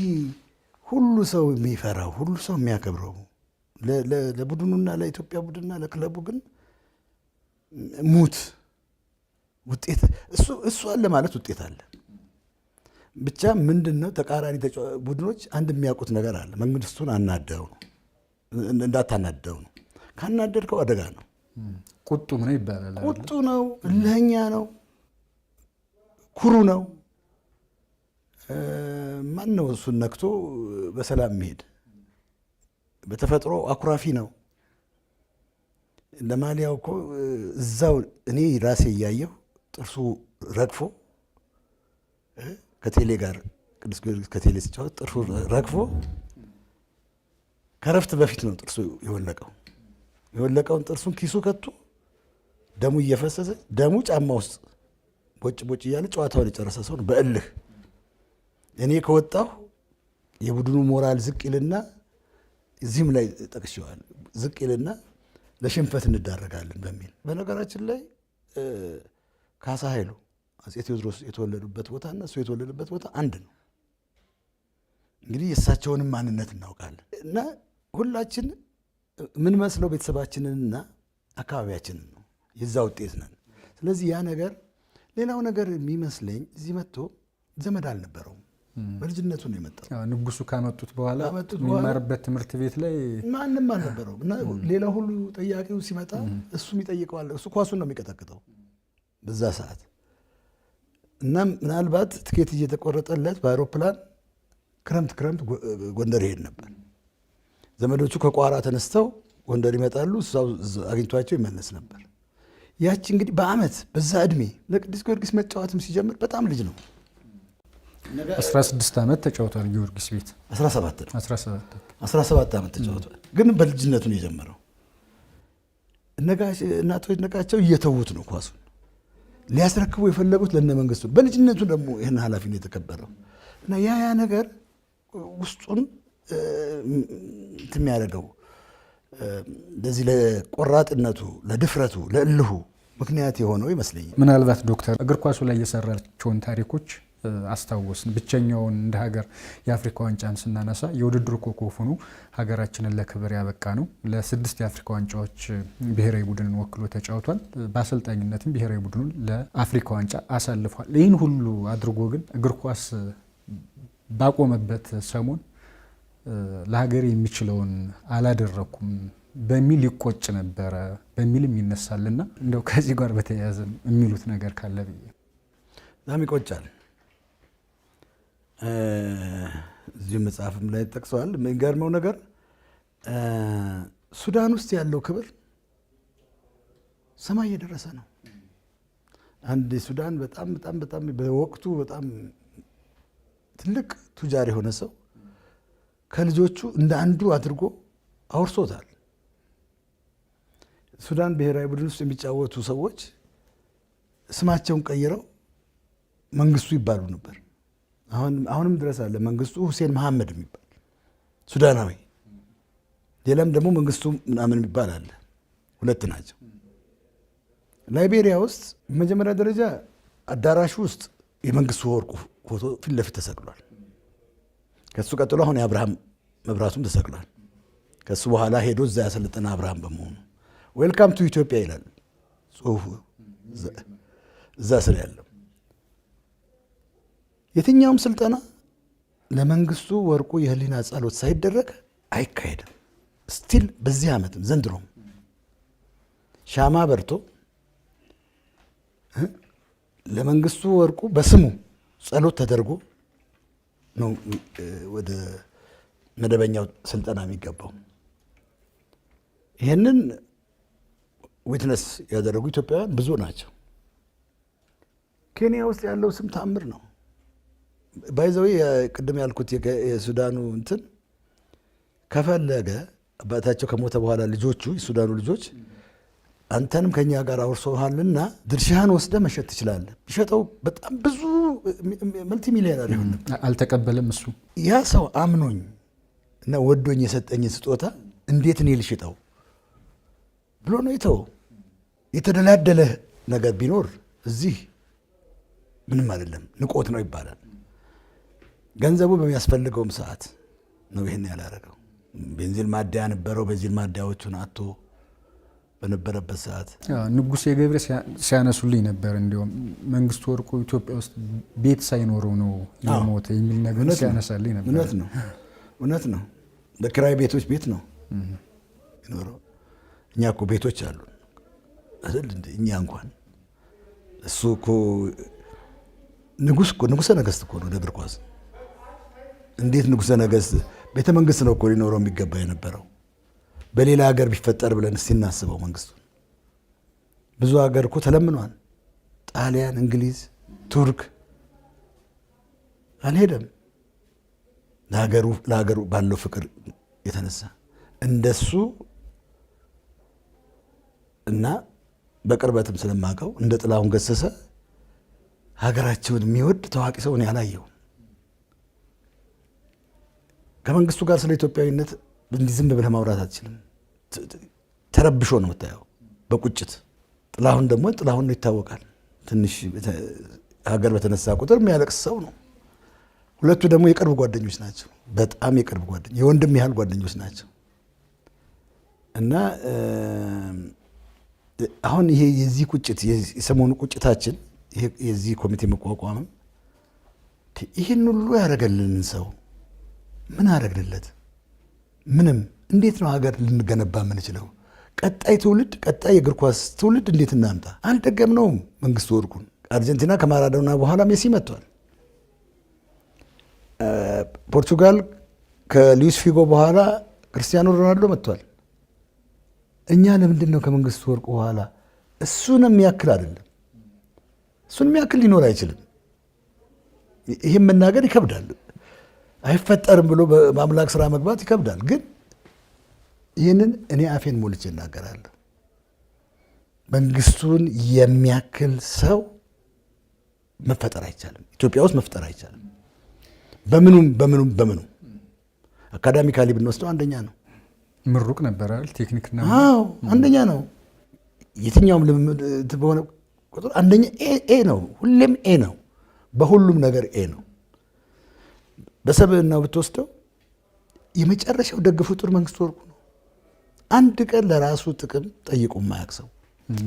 ሁሉ ሰው የሚፈራው ሁሉ ሰው የሚያከብረው ለቡድኑና ለኢትዮጵያ ቡድንና ለክለቡ ግን ሙት ውጤት እሱ አለ ማለት ውጤት አለ። ብቻ ምንድነው ተቃራኒ ቡድኖች አንድ የሚያውቁት ነገር አለ። መንግስቱን አናደው ነው እንዳታናደው ነው። ካናደድከው አደጋ ነው። ቁጡም ነው ይባላል። ቁጡ ነው፣ እልህኛ ነው፣ ኩሩ ነው። ማን ነው እሱን ነክቶ በሰላም የሚሄድ? በተፈጥሮ አኩራፊ ነው። ለማሊያው እኮ እዛው እኔ ራሴ እያየሁ ጥርሱ ረግፎ ከቴሌ ጋር ቅዱስ ጊዮርጊስ ከቴሌ ሲጫወት ጥርሱ ረግፎ ከረፍት በፊት ነው ጥርሱ የወለቀውን ጥርሱን ኪሱ ከቶ ደሙ እየፈሰሰ ደሙ ጫማ ውስጥ ቦጭ ቦጭ እያለ ጨዋታውን የጨረሰ ሰው ነው በእልህ። እኔ ከወጣሁ የቡድኑ ሞራል ዝቅ ይልና እዚህም ላይ ጠቅሼዋል። ዝቅ ይልና ለሽንፈት እንዳረጋለን በሚል በነገራችን ላይ ካሳ ኃይሉ አፄ ቴዎድሮስ የተወለዱበት ቦታ እና እሱ የተወለዱበት ቦታ አንድ ነው። እንግዲህ የእሳቸውንም ማንነት እናውቃለን እና ሁላችን የምንመስለው ቤተሰባችንንና አካባቢያችንን ነው፣ የዛ ውጤት ነን። ስለዚህ ያ ነገር ሌላው ነገር የሚመስለኝ እዚህ መጥቶ ዘመድ አልነበረውም። በልጅነቱ ነው የመጣው። ንጉሱ ካመጡት በኋላ የሚማርበት ትምህርት ቤት ላይ ማንም አልነበረውም እና ሌላ ሁሉ ጠያቂው ሲመጣ እሱም ይጠይቀዋል። እሱ ኳሱን ነው የሚቀጠቅጠው በዛ ሰዓት እና ምናልባት ትኬት እየተቆረጠለት በአይሮፕላን ክረምት ጎንደር ይሄድ ነበር። ዘመዶቹ ከቋራ ተነስተው ጎንደር ይመጣሉ፣ እዛው አግኝቷቸው ይመለስ ነበር። ያቺ እንግዲህ በአመት በዛ እድሜ ለቅዱስ ጊዮርጊስ መጫወትም ሲጀምር በጣም ልጅ ነው። 16 ዓመት ተጫውቷል ጊዮርጊስ ቤት። 17 ዓመት ተጫውቷል። ግን በልጅነቱ ነው የጀመረው። እናቶች ነቃቸው እየተዉት ነው ኳሱን ሊያስረክቡ የፈለጉት ለነ መንግስቱ። በልጅነቱ ደግሞ ይህን ኃላፊነት የተከበረው እና ያ ነገር ውስጡን የሚያደርገው ለዚህ ለቆራጥነቱ፣ ለድፍረቱ፣ ለእልሁ ምክንያት የሆነው ይመስለኛል። ምናልባት ዶክተር እግር ኳሱ ላይ የሰራቸውን ታሪኮች አስታወስን። ብቸኛውን እንደ ሀገር የአፍሪካ ዋንጫን ስናነሳ የውድድሩ ኮከብ ሆኖ ሀገራችንን ለክብር ያበቃ ነው። ለ6 የአፍሪካ ዋንጫዎች ብሔራዊ ቡድንን ወክሎ ተጫውቷል። በአሰልጣኝነትም ብሔራዊ ቡድኑን ለአፍሪካ ዋንጫ አሳልፏል። ይህን ሁሉ አድርጎ ግን እግር ኳስ ባቆመበት ሰሞን ለሀገር የሚችለውን አላደረኩም በሚል ይቆጭ ነበረ በሚልም ይነሳልና እንደው ከዚህ ጋር በተያያዘ የሚሉት ነገር ካለ ብዬ። በጣም ይቆጫል። እዚህ መጽሐፍም ላይ ጠቅሰዋል። የሚገርመው ነገር ሱዳን ውስጥ ያለው ክብር ሰማይ እየደረሰ ነው። አንድ ሱዳን በጣም በወቅቱ በጣም ትልቅ ቱጃር የሆነ ሰው ከልጆቹ እንደ አንዱ አድርጎ አውርሶታል። ሱዳን ብሔራዊ ቡድን ውስጥ የሚጫወቱ ሰዎች ስማቸውን ቀይረው መንግስቱ ይባሉ ነበር። አሁንም ድረስ አለ መንግስቱ ሁሴን መሐመድ የሚባል ሱዳናዊ፣ ሌላም ደግሞ መንግስቱ ምናምን የሚባል አለ። 2 ናቸው። ላይቤሪያ ውስጥ በመጀመሪያ ደረጃ አዳራሹ ውስጥ የመንግስቱ ወርቁ ፎቶ ፊት ለፊት ተሰቅሏል። ከሱ ቀጥሎ አሁን የአብርሃም መብራቱም ተሰቅሏል። ከሱ በኋላ ሄዶ እዛ ያሰለጠነ አብርሃም በመሆኑ ዌልካም ቱ ኢትዮጵያ ይላል ጽሁፉ እዛ ስር ያለው። የትኛውም ስልጠና ለመንግስቱ ወርቁ የህሊና ጸሎት ሳይደረግ አይካሄድም። ስቲል በዚህ ዓመትም ዘንድሮም ሻማ በርቶ ለመንግስቱ ወርቁ በስሙ ጸሎት ተደርጎ ነው ወደ መደበኛው ስልጠና የሚገባው። ይህንን ዊትነስ ያደረጉ ኢትዮጵያውያን ብዙ ናቸው። ኬንያ ውስጥ ያለው ስም ተአምር ነው። ባይዘዌ ቅድም ያልኩት የሱዳኑ እንትን ከፈለገ አባታቸው ከሞተ በኋላ ልጆቹ የሱዳኑ ልጆች አንተንም ከኛ ጋር አውርሶሃልና ድርሻህን ወስደ መሸጥ ትችላለህ። ቢሸጠው በጣም ብዙ መልቲ ሚሊዮነር ይሆን ነበር። አልተቀበለም። እሱ ያ ሰው አምኖኝ እና ወዶኝ የሰጠኝን ስጦታ እንዴት እኔ ልሽጠው ብሎ ነው የተወው። የተደላደለ ነገር ቢኖር እዚህ ምንም አይደለም፣ ንቆት ነው ይባላል። ገንዘቡ በሚያስፈልገውም ሰዓት ነው ይህን ያላረገው። ቤንዚን ማደያ ነበረው። ቤንዚን ማደያዎቹን አቶ በነበረበት ሰዓት ንጉሴ ገብረ ሲያነሱልኝ ነበር። እንዲሁም መንግስቱ ወርቁ ኢትዮጵያ ውስጥ ቤት ሳይኖረው ነው የሞተ የሚል ነገር ሲያነሳልኝ ነበር። እውነት ነው። በኪራይ ቤቶች ቤት ነው ይኖረው። እኛ እኮ ቤቶች አሉ አይደል? እኛ እንኳን እሱ እኮ ንጉሠ ነገሥት እኮ ነው እግር ኳስ። እንዴት ንጉሠ ነገሥት ቤተ መንግስት ነው እኮ ሊኖረው የሚገባ የነበረው። በሌላ ሀገር ቢፈጠር ብለን እስቲ እናስበው። መንግስቱ ብዙ ሀገር እኮ ተለምኗል። ጣሊያን፣ እንግሊዝ፣ ቱርክ አልሄደም። ለሀገሩ ባለው ፍቅር የተነሳ እንደሱ እና በቅርበትም ስለማውቀው እንደ ጥላሁን ገሰሰ ሀገራቸውን የሚወድ ታዋቂ ሰውን ያላየው። ከመንግስቱ ጋር ስለ ኢትዮጵያዊነት እንዲህ ዝም ብለህ ማውራት አትችልም። ተረብሾ ነው የምታየው በቁጭት። ጥላሁን ደግሞ ጥላሁን ነው ይታወቃል። ትንሽ ሀገር በተነሳ ቁጥር የሚያለቅስ ሰው ነው። ሁለቱ ደግሞ የቅርብ ጓደኞች ናቸው። በጣም የቅርብ ጓደኞች፣ የወንድም ያህል ጓደኞች ናቸው። እና አሁን ይሄ የዚህ ቁጭት የሰሞኑ ቁጭታችን የዚህ ኮሚቴ መቋቋምም ይህን ሁሉ ያደረገልንን ሰው ምን አደረግንለት? ምንም። እንዴት ነው ሀገር ልንገነባ የምንችለው? ቀጣይ ትውልድ፣ ቀጣይ የእግር ኳስ ትውልድ እንዴት እናምጣ? አልደገምነውም። መንግስቱ ወርቁን አርጀንቲና ከማራዶና በኋላ ሜሲ መጥቷል። ፖርቱጋል ከሉዊስ ፊጎ በኋላ ክርስቲያኖ ሮናልዶ መጥቷል። እኛ ለምንድን ነው ከመንግስቱ ወርቁ በኋላ? እሱን የሚያክል አይደለም፣ እሱን የሚያክል ሊኖር አይችልም። ይህም መናገር ይከብዳል። አይፈጠርም ብሎ በአምላክ ስራ መግባት ይከብዳል። ግን ይህንን እኔ አፌን ሞልቼ እናገራለሁ። መንግስቱን የሚያክል ሰው መፈጠር አይቻልም። ኢትዮጵያ ውስጥ መፍጠር አይቻልም። በምኑም አካዳሚካሊ ብንወስደው አንደኛ ነው። ምሩቅ ነበር አይደል? ቴክኒክና አዎ አንደኛ ነው። የትኛውም ልምምድ በሆነ ቁጥር አንደኛ ኤ ነው። ሁሌም ኤ ነው። በሁሉም ነገር ኤ ነው። በሰብዕናው ብትወስደው የመጨረሻው ደግ ፍጡር መንግስቱ ወርቁ ነው። አንድ ቀን ለራሱ ጥቅም ጠይቆ የማያውቅ ሰው።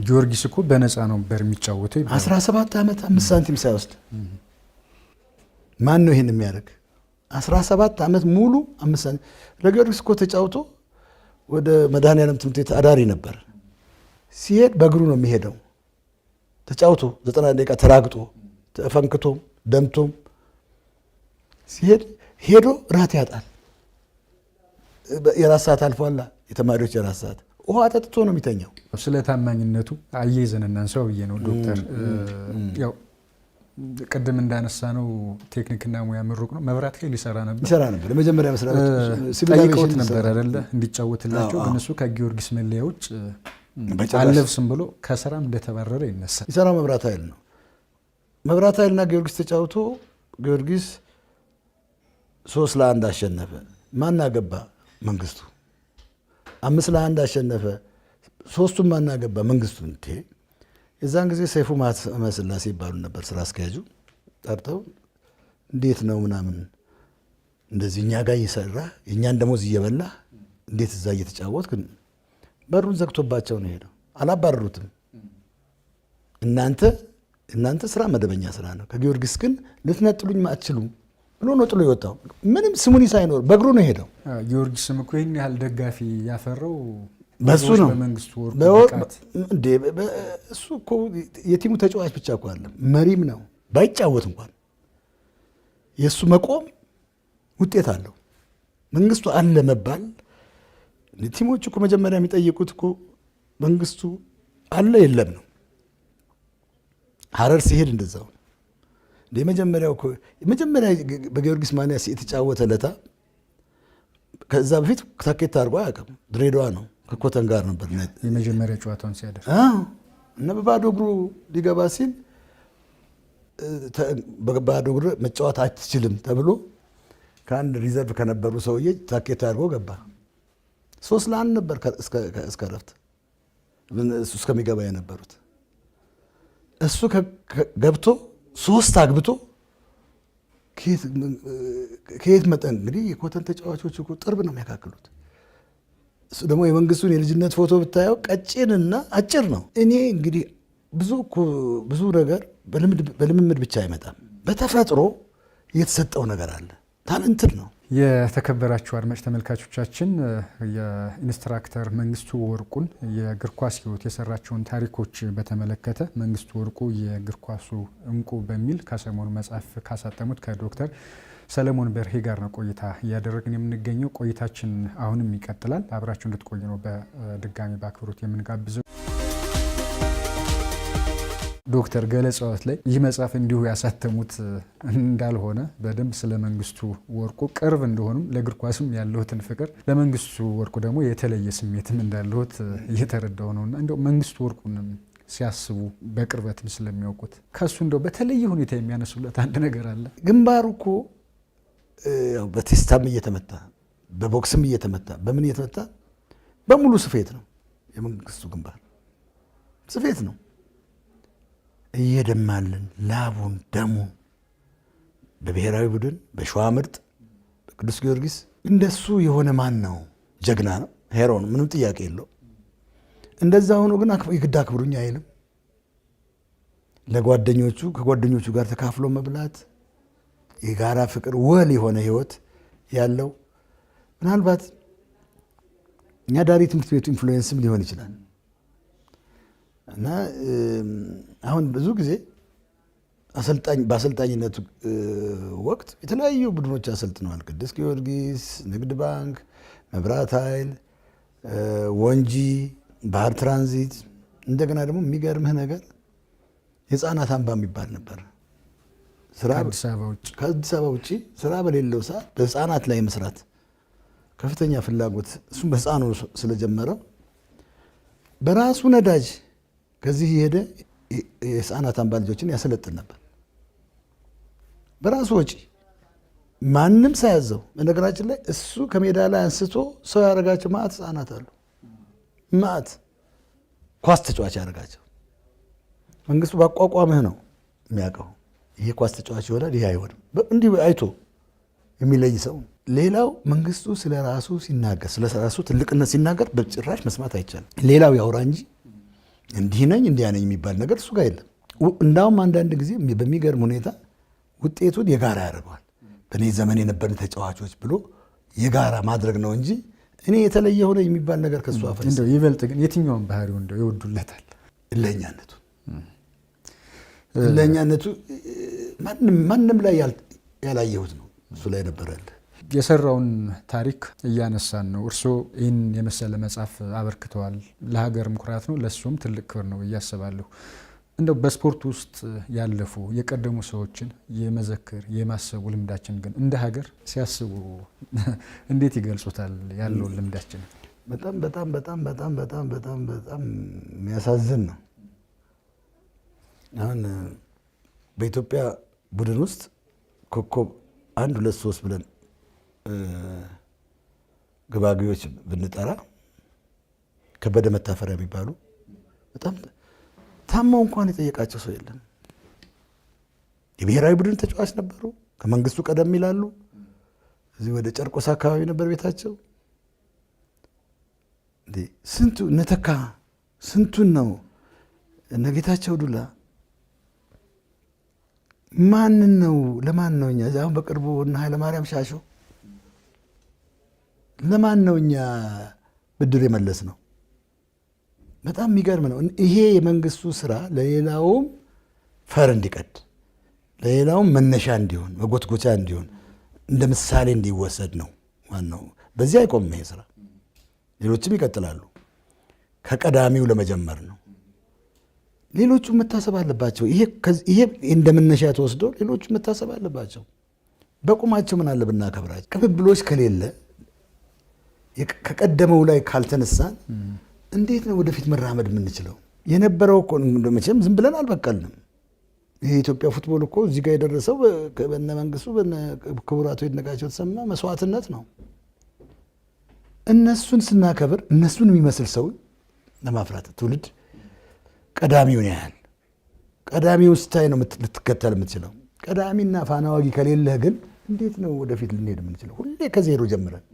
ጊዮርጊስ እኮ በነፃ ነው ነበር የሚጫወተው። 17 ዓመት 5 ሳንቲም ሳይወስድ ማን ነው ይሄን የሚያደርግ? 17 ዓመት ሙሉ 5 ሳንቲም። ለጊዮርጊስ እኮ ተጫውቶ ወደ መድኃኔዓለም ትምህርት ቤት አዳሪ ነበር። ሲሄድ በእግሩ ነው የሚሄደው። ተጫውቶ 90 ደቂቃ ተራግጦ ተፈንክቶም ደምቶም ሲሄድ ሄዶ ራት ያጣል። የራስ ሰዓት አልፏላ። የተማሪዎች የራስ ሰዓት ውሃ ጠጥቶ ነው የሚተኛው። ስለ ታማኝነቱ አያይዘን እናንሳው ብዬ ነው ዶክተር። ያው ቅድም እንዳነሳ ነው ቴክኒክና ሙያ ምሩቅ ነው። መብራት ኃይል ይሰራ ነበር። መጀመሪያ መስራት ጠይቀውት ነበር አይደለ እንዲጫወትላቸው። ግን እሱ ከጊዮርጊስ መለያ ውጭ አለብስም ብሎ ከስራም እንደተባረረ ይነሳል። ይሰራው መብራት ኃይል ነው። መብራት ኃይልና ጊዮርጊስ ተጫውቶ ጊዮርጊስ 3-1 አሸነፈ። ማን አገባ? መንግስቱ። 5-1 አሸነፈ። ሶስቱም ማን አገባ? መንግስቱ። እንዴ የዛን ጊዜ ሰይፉ ማስላሴ ይባሉ ነበር ስራ አስኪያጁ። ጠርተው እንዴት ነው ምናምን እንደዚህ እኛ ጋር እየሰራ የእኛን ደሞዝ እየበላ እንዴት እዛ እየተጫወት? ግን በሩን ዘግቶባቸው ነው ሄደው። አላባረሩትም። እናንተ ስራ መደበኛ ስራ ነው፣ ከጊዮርጊስ ግን ልትነጥሉኝ አትችሉም ብሎ ነው ጥሎ የወጣው። ምንም ስሙኒ ሳይኖር በእግሩ ነው ሄደው። ጊዮርጊስም እኮ ይህን ያህል ደጋፊ ያፈራው በሱ ነው። በመንግስቱ ወርቁ እሱ እኮ የቲሙ ተጫዋች ብቻ እኮ አለ፣ መሪም ነው። ባይጫወት እንኳን የእሱ መቆም ውጤት አለው። መንግስቱ አለ መባል ቲሞች እኮ መጀመሪያ የሚጠይቁት እኮ መንግስቱ አለ የለም ነው። ሀረር ሲሄድ እንደዛው ነው። የመጀመሪያ በጊዮርጊስ ማሊያ የተጫወተ ለታ ከዛ በፊት ታኬት አድርጎ አያውቅም። ድሬዳዋ ነው ከኮተን ጋር ነበር የመጀመሪያ ጨዋታውን ሲያደርግ እና በባዶ እግሩ ሊገባ ሲል በባዶ እግሩ መጫወት አትችልም ተብሎ ከአንድ ሪዘርቭ ከነበሩ ሰውዬ ታኬት አድርጎ ገባ። 3-1 ነበር እስከ ረፍት እሱ እስከሚገባ የነበሩት። እሱ ገብቶ 3 አግብቶ ከየት መጠን እንግዲህ የኮተን ተጫዋቾች እኮ ጥርብ ነው የሚያካክሉት። እሱ ደግሞ የመንግስቱን የልጅነት ፎቶ ብታየው ቀጭንና አጭር ነው። እኔ እንግዲህ ብዙ ነገር በልምምድ ብቻ አይመጣም። በተፈጥሮ የተሰጠው ነገር አለ። ታለንትድ ነው። የተከበራችሁ አድማጭ ተመልካቾቻችን የኢንስትራክተር መንግስቱ ወርቁን የእግር ኳስ ህይወት የሰራቸውን ታሪኮች በተመለከተ መንግስቱ ወርቁ የእግር ኳሱ እንቁ በሚል ከሰሞኑ መጽሐፍ ካሳተሙት ከዶክተር ሰለሞን በርሄ ጋር ነው ቆይታ እያደረግን የምንገኘው። ቆይታችን አሁንም ይቀጥላል። አብራችሁ እንድትቆዩ ነው በድጋሚ በአክብሮት የምንጋብዘው። ዶክተር ገለጻዎት ላይ ይህ መጽሐፍ እንዲሁ ያሳተሙት እንዳልሆነ በደንብ ስለ መንግስቱ ወርቁ ቅርብ እንደሆኑም ለእግር ኳስም ያለሁትን ፍቅር ለመንግስቱ ወርቁ ደግሞ የተለየ ስሜትም እንዳለሁት እየተረዳው ነውና እንደው መንግስቱ ወርቁንም ሲያስቡ በቅርበትም ስለሚያውቁት ከሱ እንደው በተለየ ሁኔታ የሚያነሱለት አንድ ነገር አለ። ግንባሩ እኮ ያው በቴስታም እየተመታ በቦክስም እየተመታ በምን እየተመታ በሙሉ ስፌት ነው። የመንግስቱ ግንባር ስፌት ነው። እየደማልን ላቡን ደሙን በብሔራዊ ቡድን በሸዋ ምርጥ በቅዱስ ጊዮርጊስ እንደሱ የሆነ ማን ነው? ጀግና ነው፣ ሄሮ ነው፣ ምንም ጥያቄ የለው። እንደዛ ሆኖ ግን የግድ አክብሩኝ አይልም። ለጓደኞቹ ከጓደኞቹ ጋር ተካፍሎ መብላት፣ የጋራ ፍቅር፣ ወል የሆነ ህይወት ያለው ምናልባት እኛ ዳሪ ትምህርት ቤቱ ኢንፍሉዌንስም ሊሆን ይችላል እና አሁን ብዙ ጊዜ በአሰልጣኝነቱ ወቅት የተለያዩ ቡድኖች አሰልጥነዋል። ቅዱስ ጊዮርጊስ፣ ንግድ ባንክ፣ መብራት ኃይል፣ ወንጂ፣ ባህር ትራንዚት። እንደገና ደግሞ የሚገርምህ ነገር የህፃናት አምባ የሚባል ነበር። ከአዲስ አበባ ውጭ ስራ በሌለው ሰዓት በህፃናት ላይ መስራት ከፍተኛ ፍላጎት እሱም በህፃኑ ስለጀመረው በራሱ ነዳጅ ከዚህ የሄደ የህፃናት አምባ ልጆችን ያሰለጥን ነበር በራሱ ወጪ ማንም ሳያዘው። በነገራችን ላይ እሱ ከሜዳ ላይ አንስቶ ሰው ያደረጋቸው ማዕት ህፃናት አሉ። ማዕት ኳስ ተጫዋች ያደረጋቸው መንግስቱ ባቋቋምህ ነው የሚያውቀው። ይሄ ኳስ ተጫዋች ይሆናል፣ ይሄ አይሆንም፣ እንዲህ አይቶ የሚለይ ሰው። ሌላው መንግስቱ ስለ ራሱ ሲናገር፣ ስለ ራሱ ትልቅነት ሲናገር በጭራሽ መስማት አይቻልም። ሌላው ያውራ እንጂ እንዲህ ነኝ እንዲያ ነኝ የሚባል ነገር እሱ ጋር የለም። እንዳውም አንዳንድ ጊዜ በሚገርም ሁኔታ ውጤቱን የጋራ ያደርገዋል። በእኔ ዘመን የነበርን ተጫዋቾች ብሎ የጋራ ማድረግ ነው እንጂ እኔ የተለየ ሆነ የሚባል ነገር ከሱ አፈ እንደው ይበልጥ ግን የትኛውን ባህሪው እንደው ይወዱለታል? እለኛነቱ ማንም ላይ ያላየሁት ነው እሱ ላይ ነበራል። የሰራውን ታሪክ እያነሳን ነው። እርስዎ ይህን የመሰለ መጽሐፍ አበርክተዋል። ለሀገርም ኩራት ነው፣ ለእሱም ትልቅ ክብር ነው ብዬ አስባለሁ። እንደው በስፖርት ውስጥ ያለፉ የቀደሙ ሰዎችን የመዘክር የማሰቡ ልምዳችን ግን እንደ ሀገር ሲያስቡ እንዴት ይገልጹታል? ያለውን ልምዳችን በጣም በጣም በጣም በጣም በጣም በጣም በጣም የሚያሳዝን ነው። አሁን በኢትዮጵያ ቡድን ውስጥ ኮከብ 1 2 3 ብለን ግባጊዎች ብንጠራ ከበደ መታፈሪያ የሚባሉ በጣም ታማው እንኳን የጠየቃቸው ሰው የለም። የብሔራዊ ቡድን ተጫዋች ነበሩ። ከመንግስቱ ቀደም ይላሉ። እዚህ ወደ ጨርቆስ አካባቢ ነበር ቤታቸው። ስንቱ ነተካ ስንቱን ነው እነጌታቸው ዱላ ማንን ነው ለማን ነው እኛ አሁን በቅርቡ እና ኃይለማርያም ሻሾ ለማን ነው እኛ ብድር የመለስ ነው? በጣም የሚገርም ነው። ይሄ የመንግስቱ ስራ ለሌላውም ፈር እንዲቀድ ለሌላውም መነሻ እንዲሆን መጎትጎቻ እንዲሆን እንደ ምሳሌ እንዲወሰድ ነው ዋናው። በዚህ አይቆምም ይሄ ስራ፣ ሌሎችም ይቀጥላሉ። ከቀዳሚው ለመጀመር ነው። ሌሎቹ መታሰብ አለባቸው። ይሄ እንደ መነሻ ተወስዶ ሌሎቹ መታሰብ አለባቸው። በቁማቸው ምን አለ ብናከብራቸው። ቅብብሎች ከሌለ ከቀደመው ላይ ካልተነሳን እንዴት ነው ወደፊት መራመድ የምንችለው? የነበረው እኮ መቼም ዝም ብለን አልበቀልንም። ይሄ የኢትዮጵያ ፉትቦል እኮ እዚህ ጋር የደረሰው በነ መንግስቱ በነ ክቡራቱ ይድነቃቸው ተሰማ መስዋዕትነት ነው። እነሱን ስናከብር እነሱን የሚመስል ሰው ለማፍራት ትውልድ ቀዳሚውን ያህል ቀዳሚውን ስታይ ነው ልትከተል የምትችለው። ቀዳሚና ፋና ዋጊ ከሌለህ ግን እንዴት ነው ወደፊት ልንሄድ የምንችለው? ሁሌ ከዜሮ ጀምረን።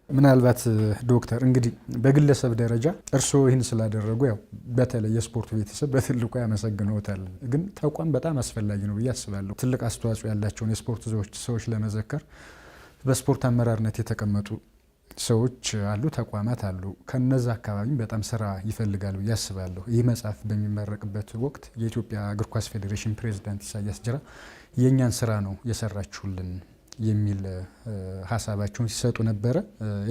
ምናልባት ዶክተር እንግዲህ በግለሰብ ደረጃ እርስዎ ይህን ስላደረጉ ያው በተለይ የስፖርት ቤተሰብ በትልቁ ያመሰግነውታል። ግን ተቋም በጣም አስፈላጊ ነው ብዬ አስባለሁ። ትልቅ አስተዋጽኦ ያላቸውን የስፖርት ሰዎች ለመዘከር በስፖርት አመራርነት የተቀመጡ ሰዎች አሉ፣ ተቋማት አሉ። ከነዛ አካባቢም በጣም ስራ ይፈልጋል ብዬ አስባለሁ። ይህ መጽሐፍ በሚመረቅበት ወቅት የኢትዮጵያ እግር ኳስ ፌዴሬሽን ፕሬዚዳንት ኢሳያስ ጅራ የእኛን ስራ ነው የሰራችሁልን የሚል ሀሳባቸውን ሲሰጡ ነበረ።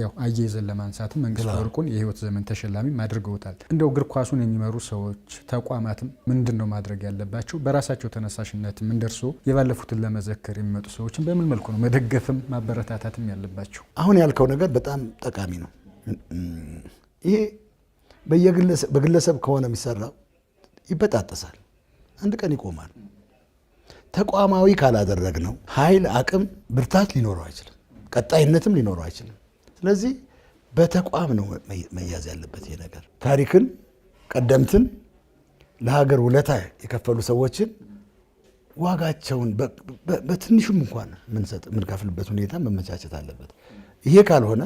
ያው አያይዘን ለማንሳትም መንግስቱ ወርቁን የህይወት ዘመን ተሸላሚም አድርገውታል። እንደው እግር ኳሱን የሚመሩ ሰዎች ተቋማትም ምንድን ነው ማድረግ ያለባቸው? በራሳቸው ተነሳሽነትም እንደርሶ የባለፉትን ለመዘከር የሚመጡ ሰዎችን በምን መልኩ ነው መደገፍም ማበረታታትም ያለባቸው? አሁን ያልከው ነገር በጣም ጠቃሚ ነው። ይሄ በግለሰብ ከሆነ የሚሰራው ይበጣጠሳል፣ አንድ ቀን ይቆማል። ተቋማዊ ካላደረግነው ኃይል፣ አቅም፣ ብርታት ሊኖረው አይችልም፣ ቀጣይነትም ሊኖረው አይችልም። ስለዚህ በተቋም ነው መያዝ ያለበት ይሄ ነገር። ታሪክን ቀደምትን ለሀገር ውለታ የከፈሉ ሰዎችን ዋጋቸውን በትንሹም እንኳን የምንከፍልበት ሁኔታ መመቻቸት አለበት። ይሄ ካልሆነ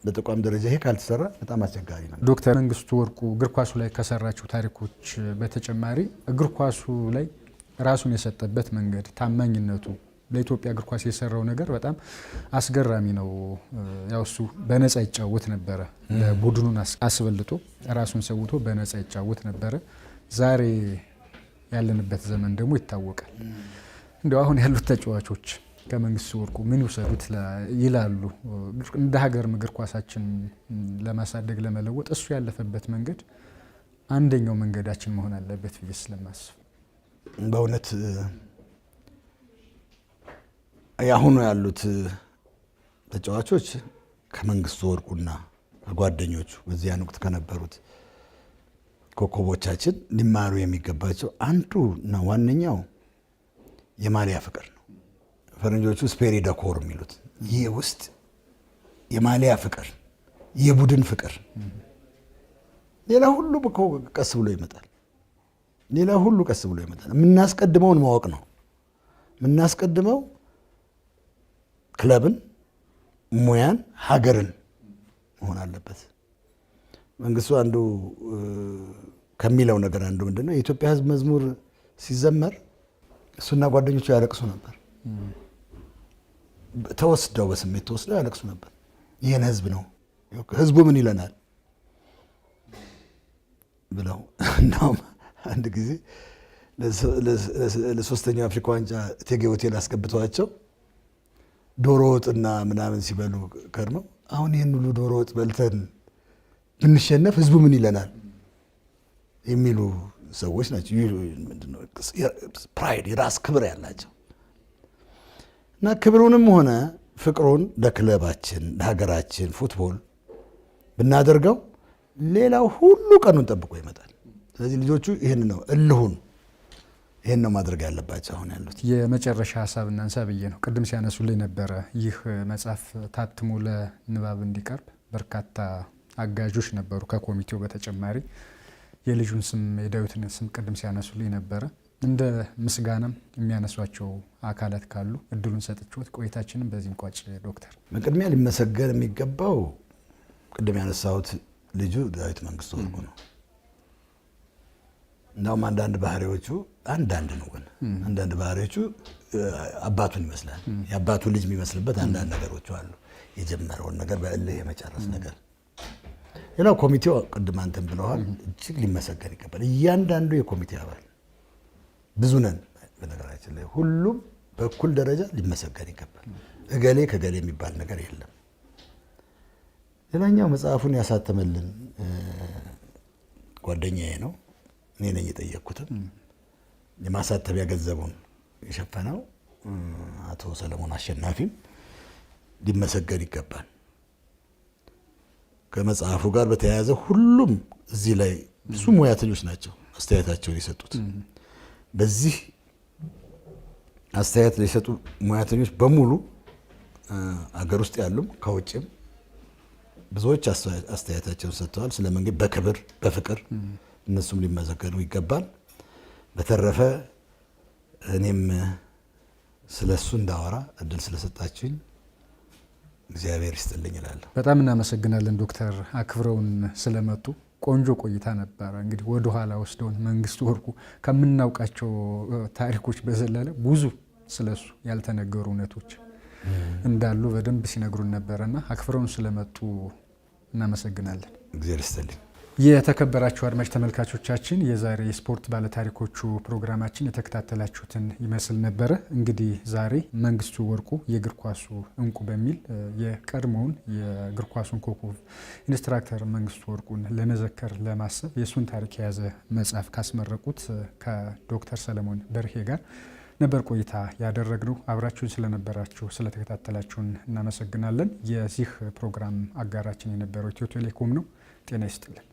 በተቋም ደረጃ ይሄ ካልተሰራ በጣም አስቸጋሪ ነው። ዶክተር መንግስቱ ወርቁ እግር ኳሱ ላይ ከሰራቸው ታሪኮች በተጨማሪ እግር ኳሱ ላይ ራሱን የሰጠበት መንገድ፣ ታማኝነቱ፣ ለኢትዮጵያ እግር ኳስ የሰራው ነገር በጣም አስገራሚ ነው። ያው እሱ በነፃ ይጫወት ነበረ፣ ለቡድኑን አስበልጦ ራሱን ሰውቶ በነፃ ይጫወት ነበረ። ዛሬ ያለንበት ዘመን ደግሞ ይታወቃል። እንዲያው አሁን ያሉት ተጫዋቾች ከመንግስቱ ወርቁ ምን ይውሰዱት ይላሉ? እንደ ሀገር እግር ኳሳችን ለማሳደግ ለመለወጥ እሱ ያለፈበት መንገድ አንደኛው መንገዳችን መሆን አለበት ብዬ ስለማስብ በእውነት ያሁኑ ያሉት ተጫዋቾች ከመንግስቱ ወርቁና ከጓደኞቹ በዚያን ወቅት ከነበሩት ኮከቦቻችን ሊማሩ የሚገባቸው አንዱ እና ዋነኛው የማሊያ ፍቅር ነው። ፈረንጆቹ ስፔሪ ደኮር የሚሉት ይህ ውስጥ የማሊያ ፍቅር፣ የቡድን ፍቅር። ሌላ ሁሉ ቀስ ብሎ ይመጣል። የምናስቀድመውን ማወቅ ነው። የምናስቀድመው ክለብን፣ ሙያን፣ ሀገርን መሆን አለበት። መንግስቱ አንዱ ከሚለው ነገር አንዱ ምንድነው? የኢትዮጵያ ሕዝብ መዝሙር ሲዘመር እሱና ጓደኞቹ ያለቅሱ ነበር። በስሜት ተወስደው ያለቅሱ ነበር። ይህን ሕዝብ ነው ሕዝቡ ምን ይለናል ብለው እናም አንድ ጊዜ ለሶስተኛው አፍሪካ ዋንጫ እቴጌ ሆቴል አስገብተዋቸው ዶሮ ወጥና ምናምን ሲበሉ ከርመው አሁን ይህን ሁሉ ዶሮ ወጥ በልተን ብንሸነፍ ህዝቡ ምን ይለናል የሚሉ ሰዎች ናቸው። ፕራይድ፣ የራስ ክብር ያላቸው እና ክብሩንም ሆነ ፍቅሩን ለክለባችን ለሀገራችን ፉትቦል ብናደርገው ሌላው ሁሉ ቀኑን ጠብቆ ይመጣል። ስለዚህ ልጆቹ ይህን ነው ይህን ነው ማድረግ ያለባቸው። አሁን ያሉት የመጨረሻ ሀሳብ እናንሳ ብዬ ነው። ቅድም ሲያነሱልኝ ነበረ ይህ መጽሐፍ ታትሞ ለንባብ እንዲቀርብ በርካታ አጋዦች ነበሩ። ከኮሚቴው በተጨማሪ የልጁን ስም የዳዊትን ስም ቅድም ሲያነሱልኝ ነበረ። እንደ ምስጋናም የሚያነሷቸው አካላት ካሉ እድሉን ሰጥቼዎት ቆይታችንን በዚህ እንቋጭ። ዶክተር በቅድሚያ ሊመሰገን የሚገባው ቅድም ያነሳሁት ልጁ ዳዊት መንግስቱ ወርቁ ነው። እንዳውም አንዳንድ ባህሪዎቹ አንዳንድ ባህሪዎቹ አባቱን ይመስላል። የአባቱ ልጅ የሚመስልበት አንዳንድ ነገሮች አሉ። የጀመረውን ነገር በእልህ የመጨረስ ነገር። ሌላው ኮሚቴው ቅድም አንተም ብለዋል፣ እጅግ ሊመሰገን ይገባል። እያንዳንዱ የኮሚቴ አባል ብዙ ነን በነገራችን ላይ፣ ሁሉም በእኩል ደረጃ ሊመሰገን ይገባል። እገሌ ከገሌ የሚባል ነገር የለም። ሌላኛው መጽሐፉን ያሳተመልን ጓደኛዬ ነው። እኔ ነኝ የጠየቅኩትም። የማሳተሚያ ገንዘቡን የሸፈነው አቶ ሰለሞን አሸናፊም ሊመሰገን ይገባል። ከመጽሐፉ ጋር በተያያዘ ሁሉም እዚህ ላይ ብዙ ሙያተኞች ናቸው አስተያየታቸውን የሰጡት። በዚህ አስተያየት የሰጡ ሙያተኞች በሙሉ አገር ውስጥ ያሉም ከውጭም ብዙዎች አስተያየታቸውን ሰጥተዋል። ስለ መንገድ በክብር በፍቅር እነሱም ሊመሰገኑ ይገባል። በተረፈ እኔም ስለሱ እንዳወራ እድል ስለሰጣችሁኝ እግዚአብሔር ይስጥልኝ እላለሁ። በጣም እናመሰግናለን ዶክተር፣ አክብረውን ስለመጡ። ቆንጆ ቆይታ ነበረ። እንግዲህ ወደ ኋላ ወስደውን መንግስቱ ወርቁ ከምናውቃቸው ታሪኮች በዘለለ ብዙ ስለሱ ያልተነገሩ እውነቶች እንዳሉ በደንብ ሲነግሩን ነበረና አክብረውን ስለመጡ እናመሰግናለን። እግዚአብሔር ይስጥልኝ። የተከበራችሁ አድማጭ ተመልካቾቻችን የዛሬ የስፖርት ባለታሪኮቹ ፕሮግራማችን የተከታተላችሁትን ይመስል ነበረ። እንግዲህ ዛሬ መንግስቱ ወርቁ የእግር ኳሱ እንቁ በሚል የቀድሞውን የእግር ኳሱን ኮከብ ኢንስትራክተር መንግስቱ ወርቁን ለመዘከር ለማሰብ የእሱን ታሪክ የያዘ መጽሐፍ ካስመረቁት ከዶክተር ሰለሞን በርሄ ጋር ነበር ቆይታ ያደረግነው። አብራችሁን ስለነበራችሁ ስለተከታተላችሁን እናመሰግናለን። የዚህ ፕሮግራም አጋራችን የነበረው ኢትዮ ቴሌኮም ነው። ጤና ይስጥልን።